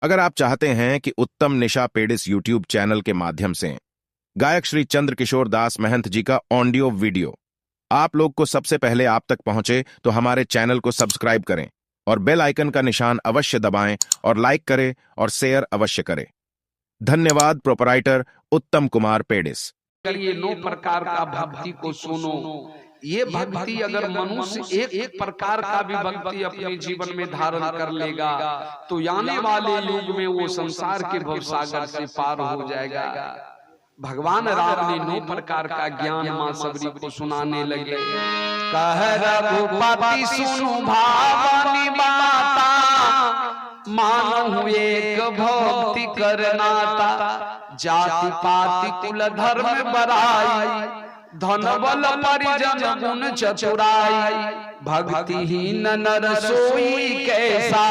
अगर आप चाहते हैं कि उत्तम निशा पेडिस यूट्यूब चैनल के माध्यम से गायक श्री चंद्र किशोर दास महंत जी का ऑडियो वीडियो आप लोग को सबसे पहले आप तक पहुंचे, तो हमारे चैनल को सब्सक्राइब करें और बेल आइकन का निशान अवश्य दबाएं और लाइक करें और शेयर अवश्य करें। धन्यवाद। प्रोपराइटर उत्तम कुमार पेडिस। ये 9 प्रकार का भक्ति को सुनो। ये भक्ति अगर मनुष्य एक प्रकार का भी भक्ति अपने जीवन में धारण कर लेगा तो आने वाले युग में वो संसार के भवसागर से पार हो जाएगा। भगवान राम ने 9 प्रकार का ज्ञान मां सबरी को सुनाने लगे। कह रघुपति सुनु भावनी बाता, मानहु एक भक्ति करनाता। जाति पाति कुल धर्म बराई, धन बल परिजन गुण चतुराई। भक्तिहीन नर सोई कैसा,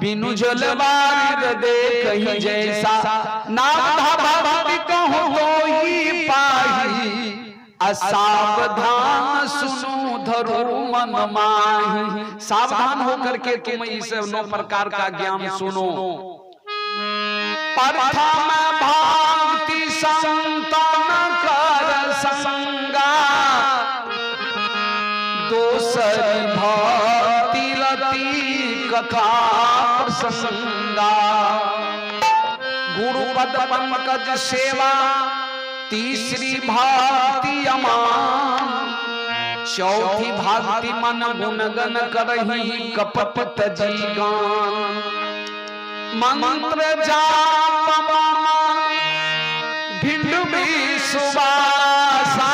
बिनु जलवारिद देखहि जैसा। नाम भक्ति कहूँ तो ही पाही, असावधान सुनु धरो मन माही। सावधान होकर के तुम इस 9 प्रकार का ज्ञान सुनो। प्रथम भक्ति संतन कर संगा, दूसरी भक्ति रति कथा प्रसंगा। गुरु पद पंकज सेवा, तीसरी भक्ति अमान। चौथी भक्ति मन गुणगन करही कपट तजी गान। मंत्र जाप भिंड भी सुबासा,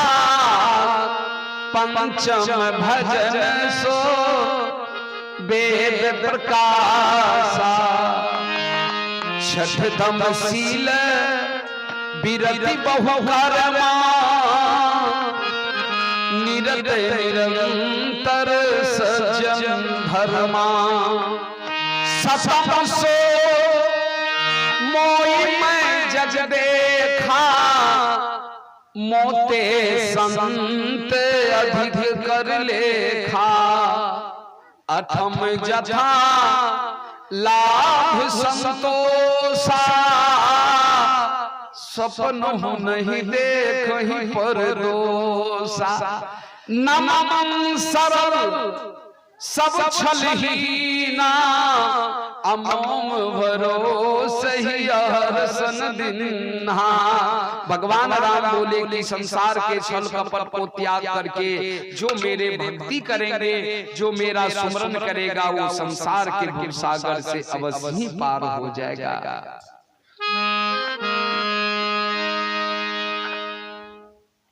पंचम भजन सो वेद प्रकाशा। छठ तमशील विरति बहु कर्मा, निरत निरंतर सज्जन धर्मा। सतम सो मोई मैं जग देखा, मोते संत अधिक कर लेखा। अठम जथा लाभ संतोषा, सपन नहीं देखहि परदोषा। नमः सरल सब छलहीना, अमोम भरोसे ही हर्षन दिन्हा। भगवान राम बोले कि संसार के छल कपट को त्याग करके जो मेरे भक्ति करेंगे, जो मेरा सुमरन करेगा, वो संसार के भवसागर से अवश्य ही पार हो जाएगा।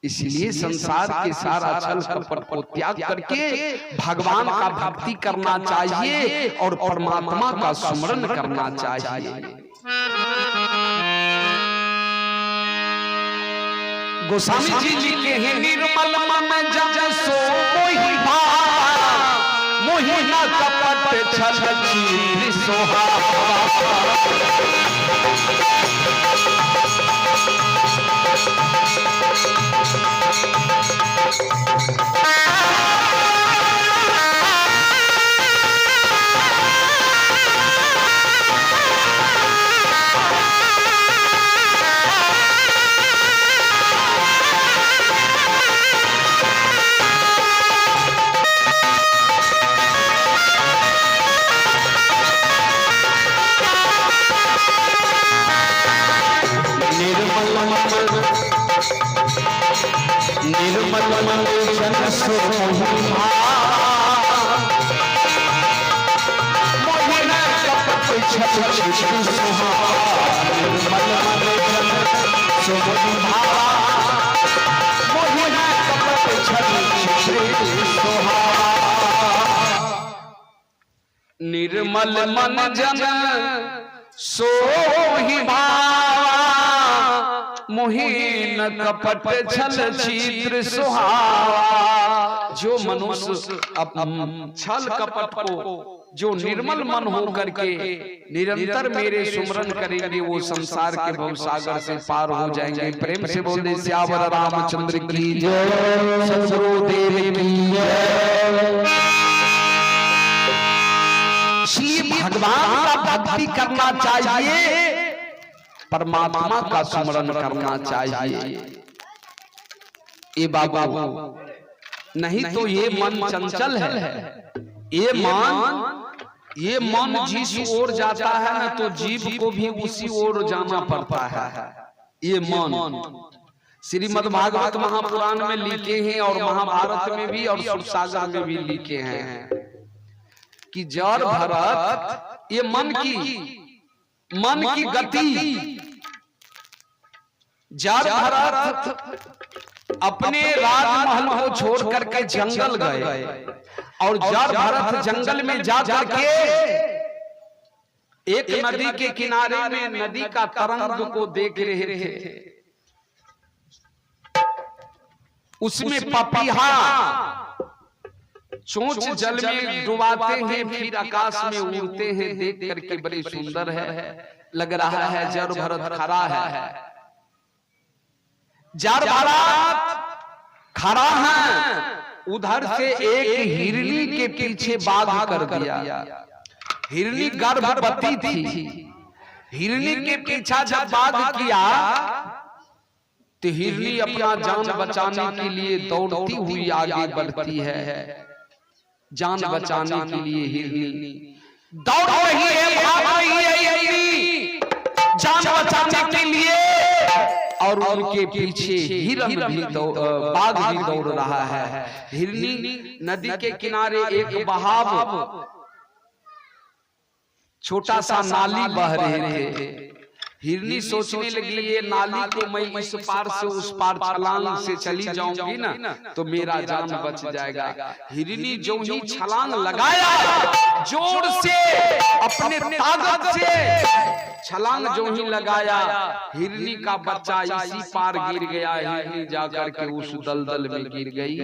इसलिए संसार के सारा छल कपट को त्याग करके भगवान का भक्ति करना चाहिए और परमात्मा का सुमरन करना चाहिए। गोस्वामी जी लिखे हैं, निर्मल मन जब सो मोहि भावा, मोहि न कपट छल चीर सोहावा। निर्मल मन जन सो मोहि न कपट छल चीर सोहावा। निर्मल मन जन सो मोहि न कपट छल चीर सोहावा। निर्मल मन जन सोहि मोहि न कपट छल चीर सुहावा। जो मनुष्य छल कपट को, जो निर्मल मन हो करके निरंतर मेरे सुमरन करेंगे, वो संसार के भवसागर से पार हो जाएंगे। प्रेम से बोले सियावर रामचंद्र की जय, सद्गुरुदेव की जय। भगवान का भक्ति करना चाहिए, परमात्मा का स्मरण करना चाहिए। ये बाबू, नहीं तो ये मन चंचल है। ये मन जिस ओर जाता है ना, तो जीव को भी उसी ओर जाना पड़ता है। ये मन श्रीमद् भागवत महापुराण में लिखे हैं और महाभारत में भी और सुरसागर में भी लिखे हैं कि जड़ भरत, ये मन की गति, जड़ भरत अपने राजमहल को छोड़ करके जंगल गए और जड़ भरत जंगल में जा करके एक नदी के किनारे में नदी का तरंग को देख रहे थे। उसमें पपीहा चोंच जल में डुबाते हैं, फिर आकाश में उड़ते हैं, देख करके बड़े सुंदर है, लग रहा है। जड़ भरत खड़ा है, जड़ भरत खड़ा है, उधर से एक हिरनी के पीछे बाघ कर दिया। हिरनी गर्भवती थी। हिरनी के पीछा जब बाघ किया तो हिरनी अपना जान बचाने के लिए दौड़ती हुई आगे बढ़ती है। जान बचाने के लिए हिरनी दौड़ रही है, भाग रही है हिरनी जान बचाने के लिए, और उनके पीछे हिरन भी बाघ भी दौड़ रहा है। हिरनी नदी के किनारे एक बहाव, छोटा सा नाली बह रहे थे। हिरनी सोचने लगी, ये नाली को मैं इस पार से उस पार छलांग से चली जाऊंगी ना तो मेरा जान बच जाएगा। हिरनी जो ही छलांग लगाया, जोर से अपने ताकत से छलांग जो ही लगाया, हिरनी का बच्चा इसी पार गिर गया। हिरनी जाकर के उस दलदल में गिर गई।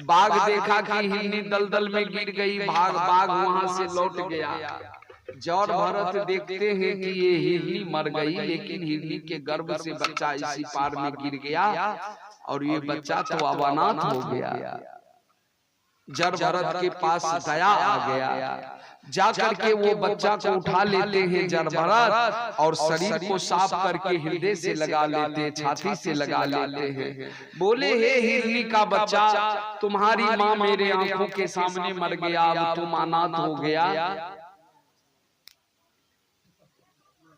बाघ देखा कि हिरनी दलदल में गिर गई, बाघ वहां से लौट गया। जड़ भरत देखते हैं कि ये हिरनी मर गई, लेकिन हिरनी के गर्भ से बच्चा इसी पार में गिर गया और ये बच्चा तो अब अनाथ हो गया। जड़ भरत के पास दया आ गया, जाकर के वो बच्चा को उठा लेते हैं जड़ भरत और शरीर को साफ करके हृदय से लगा लेते, छाती से लगा लेते हैं। बोले, हे हिरनी का बच्चा, तुम्हारी माँ मेरे आंखों के सामने मर गया, अब तुम अनाथ हो गया,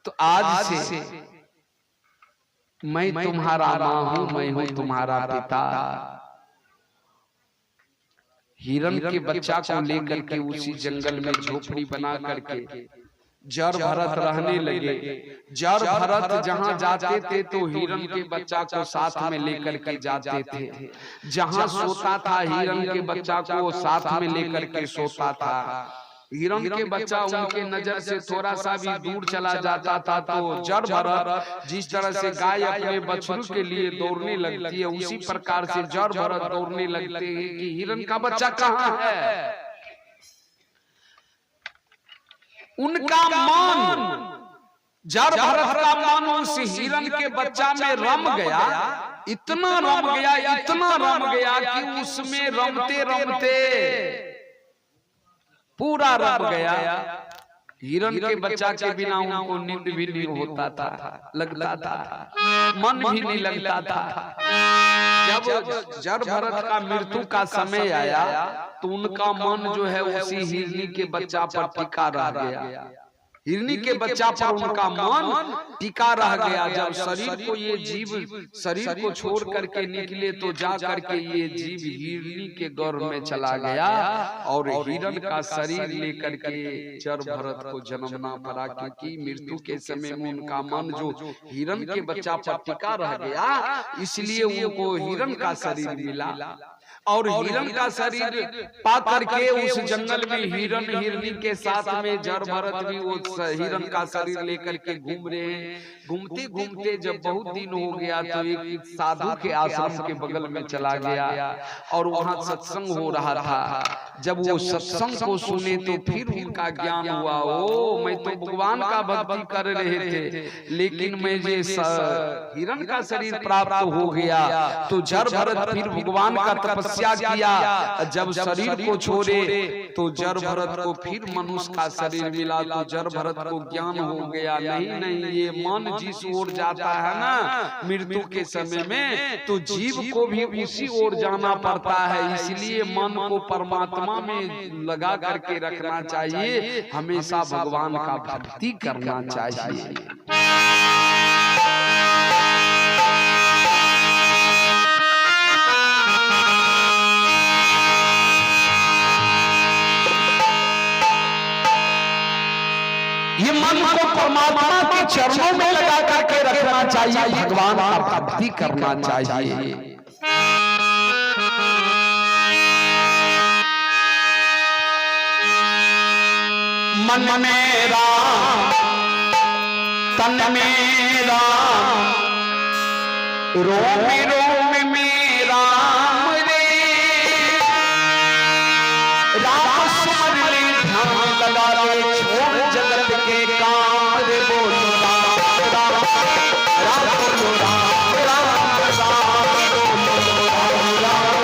तो आज से मैं तुम्हारा माँ हूं, मैं हूं तुम्हारा पिता। हिरन के बच्चा को लेकर के उसी जंगल में झोपड़ी बना करके जड़ भरत रहने लगे। जड़ भरत जहां जाते थे तो हिरन के बच्चा को साथ में लेकर के जाते थे। जहां सोता था हिरन के बच्चा को साथ में लेकर के सोता था। हिरन के बच्चा उनके नजर से थोड़ा सा भी दूर चला जाता था तो जड़ भरत जिस तरह से गाय अपने बछड़ू के लिए दौड़ने लगती है, उसी प्रकार से जड़ भरत दौड़ने लगते हैं कि हिरन का बच्चा कहाँ है। उनका मन, जड़ भरत का मन उस हिरन के बच्चा में रम गया, इतना रम गया, इतना रम गया कि उसमें रमते रमते पूरा रम गया। हिरन के बच्चा के बिना उनको नींद भी नहीं होता था, लगता था, मन भी नहीं लगता था। जब जड़ भरत का मृत्यु का समय आया तो उनका मन जो है उसी हिरनी के बच्चा पर टिका रह गया। हिरनी के बच्चा पर उनका मन टिका रह गया। जब शरीर को ये जीव शरीर को छोड़ करके निकले तो जा करके ये जीव हिरनी के गर्भ में चला गया और हिरन का शरीर लेकर के जड़ भरत को जन्मना पड़ा, क्योंकि मृत्यु के समय में उनका मन जो हिरन के बच्चा पर टिका रह गया, इसलिए उनको हिरन का शरीर मिला। और हिरन का शरीर पा करके उस जंगल में हिरन हिरनी के साथ में जड़ भरत भी वो हिरन का शरीर लेकर के घूम रहे हैं। घूमते घूमते जब बहुत दिन हो गया तो एक साधु के आश्रम के बगल में चला गया और वहाँ सत्संग हो रहा था। जब वो सत्संग को सुने तो फिर उनका ज्ञान हुआ, ओ मैं तो भगवान का भक्ति कर रहे थे, लेकिन मुझे हिरन का शरीर प्राप्त हो गया। तो जड़ भरत फिर भगवान का तपस्या तपस्या किया, जब शरीर को छोड़े तो जर भरत को फिर मनुष्य का शरीर मिला, तो जर भरत को ज्ञान हो गया, नहीं नहीं ये मन जिस ओर जाता है ना मृत्यु के समय में, तो जीव को भी उसी ओर जाना पड़ता है। इसलिए मन को परमात्मा में लगा करके रखना चाहिए, हमेशा भगवान का भक्ति करना चाहिए। ये मन को परमात्मा के चरणों में लगा करके रखना चाहिए, भगवान का भक्ति करना चाहिए। मन मेरा तन मेरा रोम रोम मेरा रे, राम स्मर ले ध्यान लगा ले, छोड़ जगत के काम रे, बोलो राम राम राम, बोलो राम राम राम, बोलो राम राम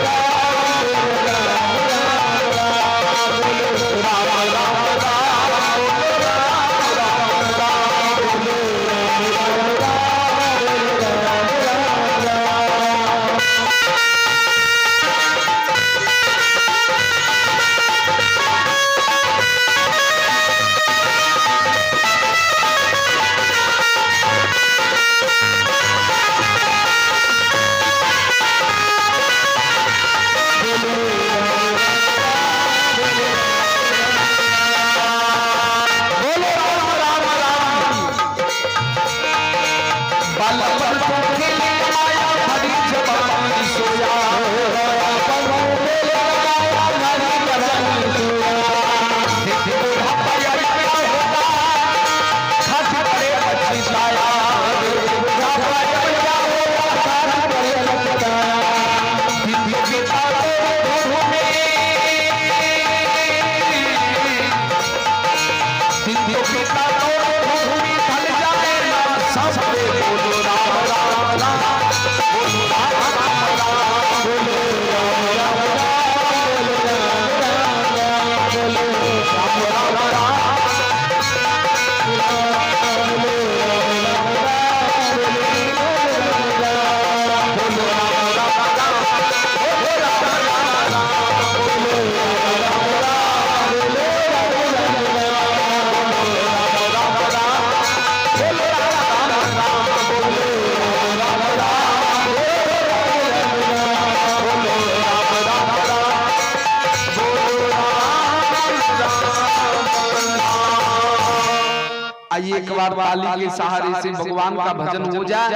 आइए एक बार ताली के सहारे से भगवान का भजन हो जाए,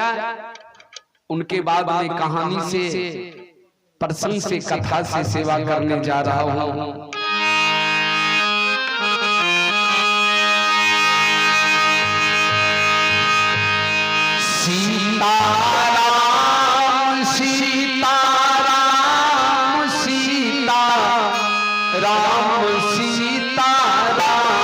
उनके बाद में कहानी से प्रसंग से कथा से सेवा करने जा रहा हूं। सीताराम सीताराम सीता राम सीताराम सीताराम सीताराम सीताराम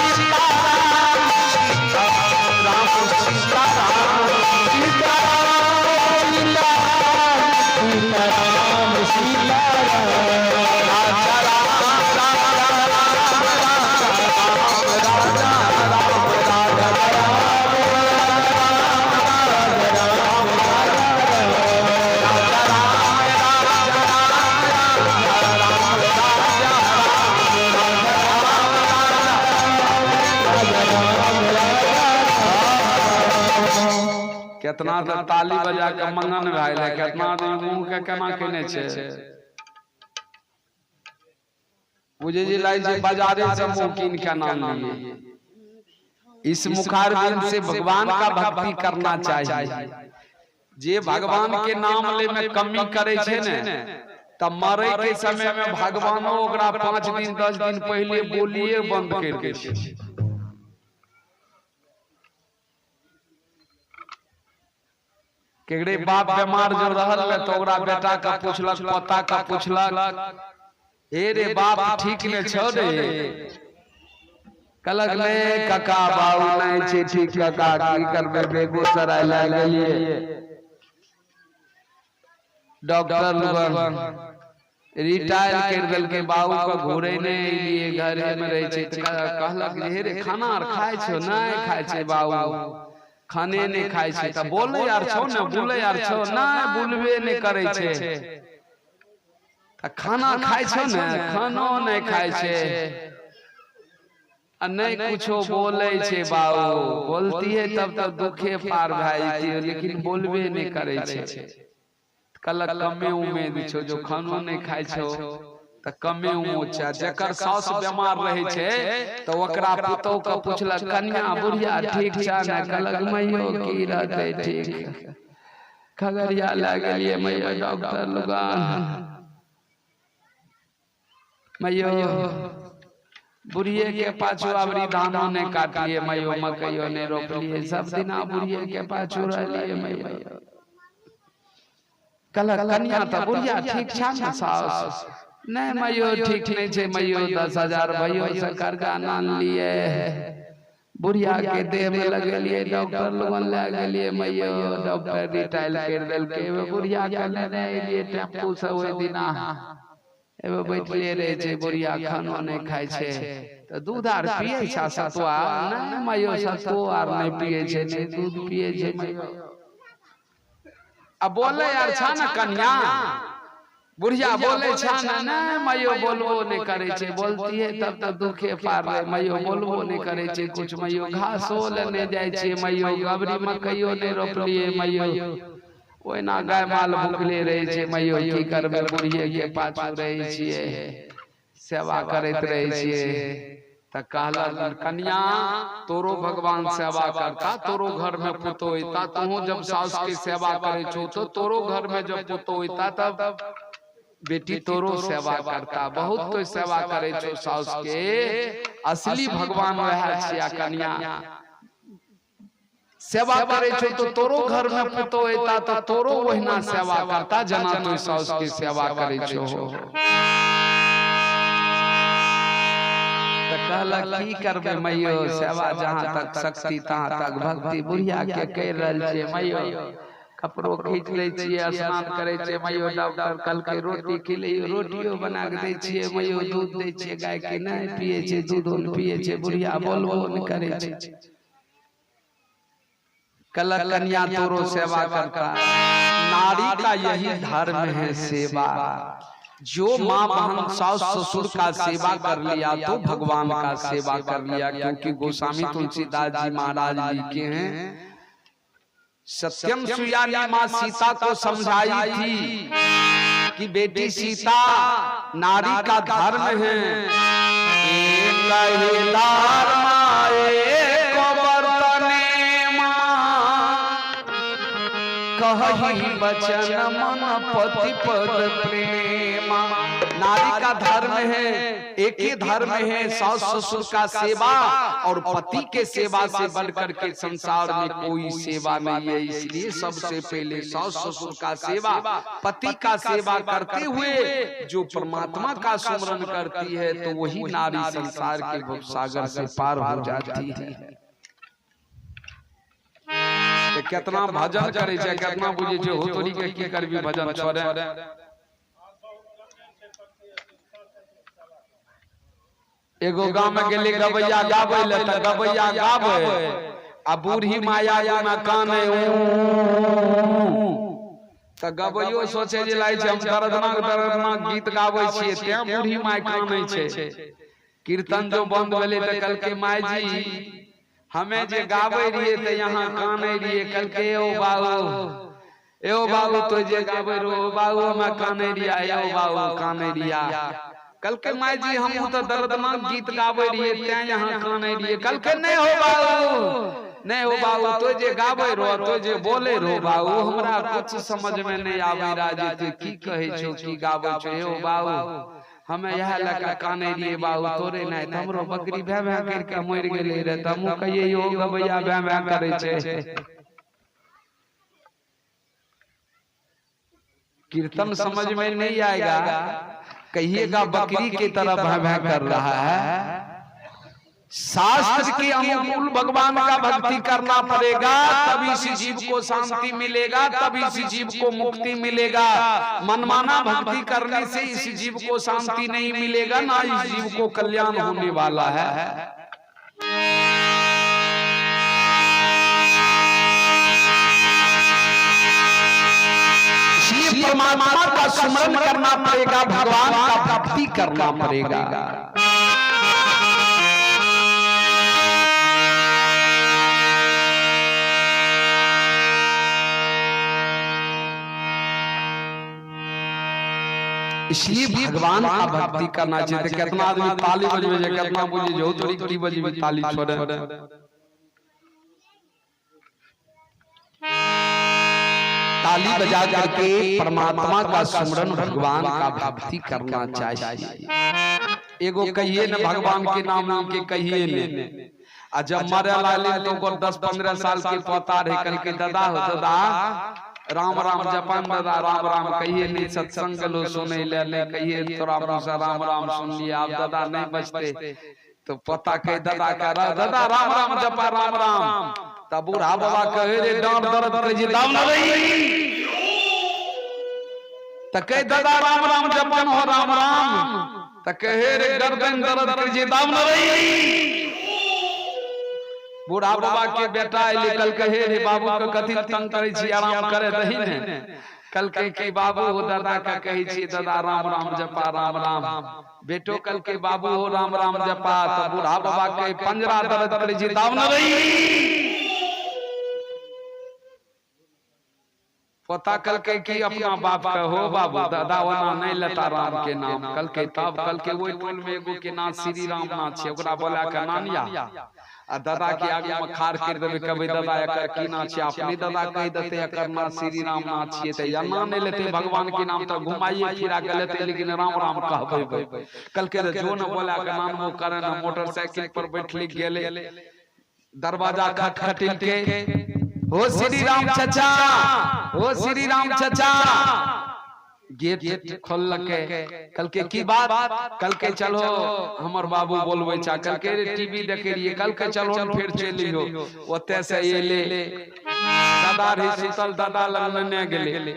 सीता कितना तो ताली बजा के मंगन भाई ले कितना तो मुंह के केना केने छे बुझे जी लाई जे बाजारे से मुंह कीन के नाम लिए। इस मुखारबिंद से भगवान का भक्ति करना चाहिए। जे भगवान के नाम ले में कमी करे छे ने तब मरे के समय में भगवानो ओकरा 5 दिन 10 दिन पहले बोलिए बंद कर दे छे। केकरे बाप बीमार जो रहल तो ओकरा बेटा का पूछलक पोता का पूछलक ए रे बाप ठीक ने छो रे कलक ने काका बाऊ नहीं छे ठीक काका की करबे बेगूसराय ला गेलिए डॉक्टर लोगन रिटायर कर देल के बाऊ को घुरे ने लिए घर में रहे छे कहलक हे रे खाना और खाय छो नहीं खाय छे बाऊ खाने ने खाय छे त बोले यार छो न बोले यार छो नहीं बोलबे ने करे छे खाना खाय छो न खानो नहीं खाय छे नहीं कुछो बोले छे बाऊ बोलती है तब तक दुखे पार भाई लेकिन बोलबे नहीं करे छे। कलक कमे उम्मीद छो जो खानो नहीं खाय छो त कमे उम्मीद छे जेकर सास बीमार रहे छे तो ओकरा पुतौ का पूछलक कन्या बुढ़िया ठीक छा न कलक मैयो की रहते ठीक खगड़िया ला गेलिए मैयो डॉक्टर लोगन मैयो बुढ़िए के पाछू अबरी धानो ने काट लिए मैयो मकइयो ने रोप लिए सब दिना बुढ़िए के पाछू रह लिए मैयो कलक कन्या त बुढ़िया ठीक छा न सास नहीं मैयो ठीक नहीं छे मैयो 10,000 भयो से कर्जा नान लिए बुढ़िया के देह में लगे लिए डॉक्टर लोगन ले गेलिए मैयो डॉक्टर रिटायर कर देल के बुढ़िया के लेने लिए टेम्पू से ओइ दिना एबे बैठले रहे छे बुढ़िया खानो नहीं खाय छे तो दूध आर पिए छा सतुआ नहीं मैयो सतुआ आर नहीं पिए छे नहीं दूध पिए छे मैयो अब बोले यार छा न कन्या बुढ़िया बोले छा न मैयो बोलबो नहीं करे छे बोलती है तब तक दुखे पार रे मैयो बोलबो नहीं करे छे कुछ मैयो घासो लेने जाय छे मैयो अबरी मकइयो ने रोप लिए मैयो ओइना गाय माल भूखले रहे छे मैयो की करबे बुढ़िए के पाछू रहे छिए सेवा करैत रहे छिए त कहला कन्या तोरो भगवान सेवा करता तोरो घर में पुतो होता तू जब सास की सेवा करे छो तो तोरो घर में जब पुतो होता तब बेटी तोरो सेवा करता बहुत तो सेवा करे छो सास के असली भगवान वह छिया कन्या सेवा करे छो तो तोरो घर में पुतो होता तो तोरो वहिना सेवा करता जना तो सास की सेवा करे छो कहला की करबे मैयो सेवा जहां तक शक्ति तहां तक भक्ति बुढ़िया के कर रहल छे मैयो कपड़ो खींच ले छिए स्नान करे छे मैयो डॉक्टर कल के रोटी खिलैयो रोटियो बना के दे छिए मैयो दूध दे छिए गाय के नहीं पिए छे दूध पिए छे बुढ़िया बोलबो नहीं करे छे कल कन्या तोरो सेवा करता नारी का यही धर्म है सेवा जो माँ बहन सास ससुर का सेवा कर लिया तो भगवान का सेवा कर लिया क्योंकि गोस्वामी तुलसीदास जी महाराज लिखे हैं सत्यम सुया ने माँ सीता को समझाई थी कि बेटी सीता नारी का धर्म है कही बचन मन पति पद प्रेमा नारी का धर्म है एक ही धर्म है सास ससुर का सेवा और पति के सेवा से बढ़कर के संसार में कोई सेवा नहीं है इसलिए सबसे पहले सास ससुर का सेवा पति का सेवा करते हुए जो परमात्मा का स्मरण करती है तो वही नारी संसार के भवसागर से पार हो जाती है। कितना भजन करे छे कितना बुझे छे हो तोरी के की करबी भजन छोड़े एगो गांव में गेले गबैया गावे ले त गबैया गावे आ बूढ़ी माया में काने त गबैयो सोचे जे लाई छै हम दर्दनाक गीत गावे छिए ते बूढ़ी माय काने छै कीर्तन जो बंद भेले त कल के माय जी हमें जे गावे रहिए तो यहाँ काने रहिए कल के ए बाबू तो जे गावे रो बाबू हमें काने रिया ए बाबू काने रिया कल के माई जी हम तो दर्दनाक गीत गावे रहिए ते यहाँ काने रहिए कल के नहीं हो बाबू तो जे गावे रो तो जे बोले रो बाबू हमरा कुछ समझ में नहीं आवे राजे तू की कहे छो की गावे छो ए बाबू हमें यह लगा काने रिए बाबू तोरे नहीं हमरो बकरी भै भै करके मर गेले रे तमु कहिए यो गबैया भै भै करे छे कीर्तन समझ में नहीं आएगा कहिएगा बकरी की तरह भै भै कर रहा है। शास्त्र के अनुकूल भगवान का भक्ति करना पड़ेगा तभी इस जीव को शांति मिलेगा तभी इस जीव को मुक्ति मिलेगा। मनमाना भक्ति करने से इस जीव को शांति नहीं मिलेगा ना इस जीव को कल्याण होने वाला है। इसलिए परमात्मा का स्मरण करना पड़ेगा भगवान का भक्ति करना पड़ेगा। इसलिए भगवान का भक्ति करना चाहिए। कितना आदमी ताली बजवे कितना बोलिए जो तोरी की बजवे ताली छोड़े ताली बजा करके परमात्मा का स्मरण भगवान का भक्ति करना चाहिए। एगो कहिए न भगवान के नाम के कहिए ने आ जब मरे लाले तो को 10-15 साल के पोता रहे कल के दादा हो दादा राम राम जपन दादा राम राम कहिए नहीं सत्संग लो सुने ले कहिए थोड़ा बहुत राम राम सुन लिया आप दादा नहीं बचते तो पता कह दादा का दादा राम राम जपा राम राम तब बूढ़ा बाबा कहे रे डांट दर्द कर जी दाम न रही त कह दादा राम राम जपन हो राम राम त कहे रे गर्दन दर्द कर जी दाम न रही। बूढ़ा बाबा के बेटा कल कहे रे बाबू के कथी तंग करे छी आराम करे दही ने कल के बाबू हो दादा का कहे छी दादा राम राम जपा राम राम बेटो कल के बाबू हो राम राम जपा तो बूढ़ा बाबा के पंजरा दर्द करे जी दाम न रही। पता कल के की अपना बाप का हो बाबू दादा वना नहीं लेता राम के नाम कल के तब कल के वही टोल में एगो के नाम श्री राम नाथ छे ओकरा बोला के नानिया आ दादा के आगे में खार कर देबे कबे दादा एकर की नाम छे अपने दादा कह देते एकर नाम श्री राम नाथ छे त या नाम नहीं लेते भगवान के नाम तो घुमाइए फिरा के लेते लेकिन राम राम कहबे कल के जो न बोला के नाम वो करे न मोटरसाइकिल पर बैठले गेले दरवाजा खटखटिल के हो श्री राम चाचा हो श्री राम चाचा गेट खोल के कल के की बात कल के चलो हमर बाबू बोलबे चा कल के टीवी देखे रहिए कल के चलो फिर चलियो ओते से ये ले दादा रे शीतल दादा लगने गेले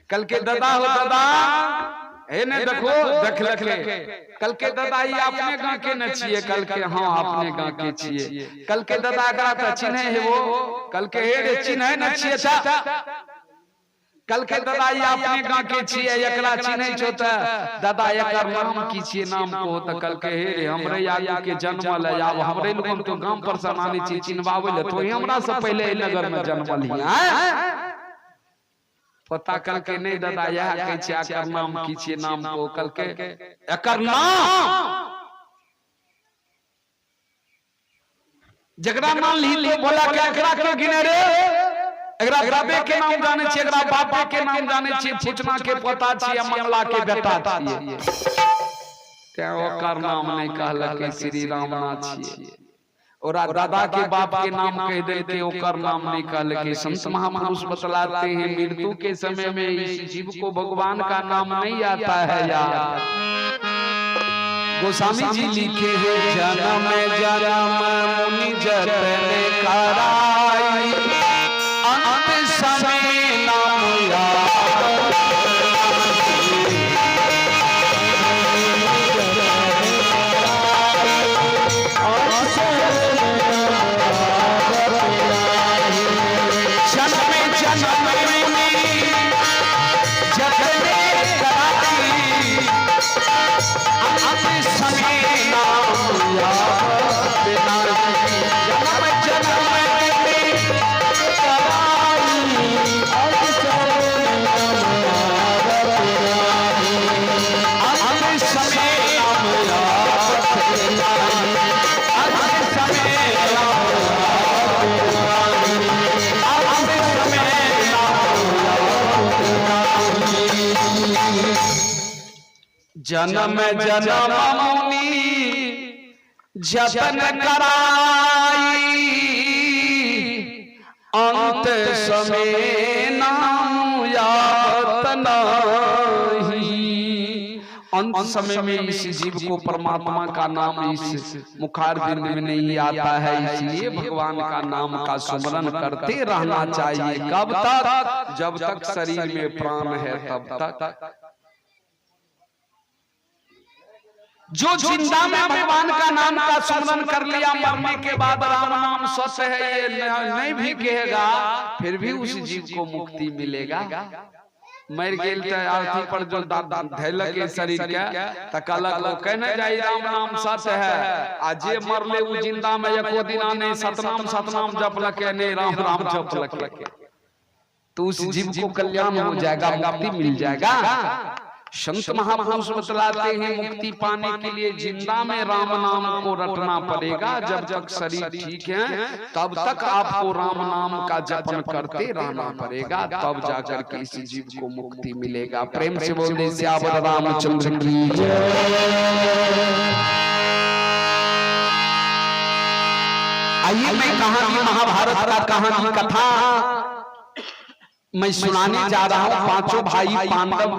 कल के दादा हो दादा हे ने देखो देख ले कल के दादा ये अपने गांव के न छिए कल के हां अपने गांव के छिए कल के दादा एकरा त चिन्हे है वो कल के हे रे चिन्हे न छिए ता कल के दादा ये अपने गांव के छिए एकरा चिन्हे छो त दादा एकर नाम की छिए नाम को त कल के हे रे हमरे आगे के जन्म ले आब हमरे लोगन तो गांव पर समानी छी चिन्हवावे ले तो हमरा से पहले नगर में जन्म लिया पता कल के नहीं दादा यह कह छिए एकर नाम की छिए नाम को कल के एकर नाम जगरा नाम ली ले बोला के एकरा के गिने रे एकरा बापे के नाम जाने छी एकरा बापे के नाम जाने छी फुचना के पोता छी मंगला के बेटा छी ते ओकर नाम नहीं कहला के श्री रामनाथ छी और दादा के बाप के नाम कह दे के ओकर नाम नहीं कहले के संत महापुरुष बतलाते हैं मृत्यु के समय में इस जीव को भगवान का नाम नहीं आता है यार। गोस्वामी जी लिखे हैं जन्म जन्म मुनि जतन कराई अंत समय नाम याद जन्म जन्म जन्म जन्म मुनि जतन कराई, अंत समय नाम यावत नाही। अंत समय में इस जीव को परमात्मा का नाम इस मुखारबिंद में नहीं आता है, इसलिए भगवान का नाम का सुमरन करते रहना चाहिए। कब तक? जब तक शरीर में प्राण है तब तक। जो जिंदा में भगवान का नाम का सुमरन कर लिया, मरने के बाद राम नाम सत्य है ये नहीं भी कहेगा, फिर भी उस जीव को मुक्ति मिलेगा। मर गेल तो अर्थी पर जो धैलक के शरीर के तकलक वो कहने जाई राम नाम सत्य है, आज ये मरले वो जिंदा में एको दिना नहीं सतनाम सतनाम जपलक नहीं राम राम जपलक, तो उस जीव को कल्याण हो जाएगा, मुक्ति मिल जाएगा। संत महापुरुष बतलाते हैं मुक्ति पाने के लिए जिंदा में राम नाम को रटना पड़ेगा। जब तक शरीर ठीक है तब तक आपको राम नाम का जपन करते रहना पड़ेगा, तब जाकर के इस जीव को मुक्ति मिलेगा। प्रेम से बोले सियावर रामचंद्र की जय। आइए मैं कहानी महाभारत का कहानी कथा मैं सुनाने जा रहा हूँ। पांचों भाई पांडव